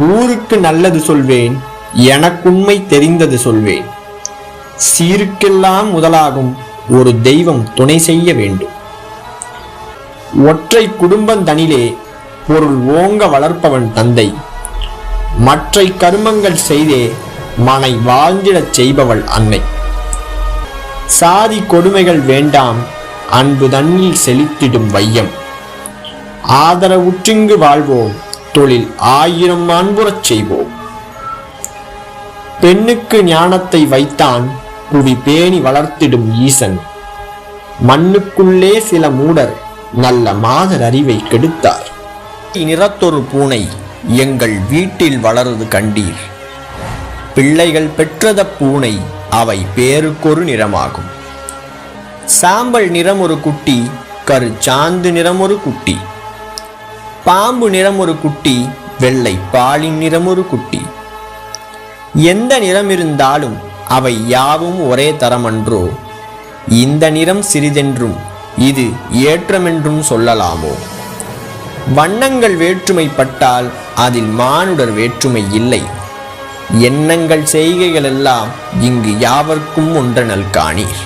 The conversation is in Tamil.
ஊருக்கு நல்லது சொல்வேன், எனக்குண்மை தெரிந்தது சொல்வேன். சீருக்கெல்லாம் முதலாகும் ஒரு தெய்வம் துணை செய்ய வேண்டும். ஒற்றை குடும்பந்தனிலே பொருள் ஓங்க வளர்ப்பவன் தந்தை. மற்றை கருமங்கள் செய்தே மனை வாழ்ந்திடச் செய்பவள் அன்னை. சாதி கொடுமைகள் வேண்டாம், அன்பு தண்ணில் செழித்திடும் வையம். ஆதரவுற்றிங்கு வாழ்வோம், தொழில் 1000 அன்புறச் செய்வோம். பெண்ணுக்கு ஞானத்தை வைத்தான், புவி பேணி வளர்த்திடும் ஈசன். மண்ணுக்குள்ளே சில மூடர் நல்ல மாதர் அறிவை கெடுத்தார். நிறத்தொரு பூனை எங்கள் வீட்டில் வளருது கண்டீர். பிள்ளைகள் பெற்றத பூனை, அவை பேருக்கொரு நிறமாகும். சாம்பல் நிறம் ஒரு குட்டி, கருச்சாந்து நிறம் ஒரு குட்டி. பாம்பு நிறம் ஒரு குட்டி, வெள்ளை பாலின் நிறம் ஒரு குட்டி. எந்த நிறம் இருந்தாலும் அவை யாவும் ஒரே தரமன்றோ? இந்த நிறம் சிறிதென்றும் இது ஏற்றமென்றும் சொல்லலாமோ? வண்ணங்கள் வேற்றுமைப்பட்டால் அதில் மானுடர் வேற்றுமை இல்லை. எண்ணங்கள் செய்கைகளெல்லாம் இங்கு யாவர்க்கும் ஒன்றனல் காணீர்.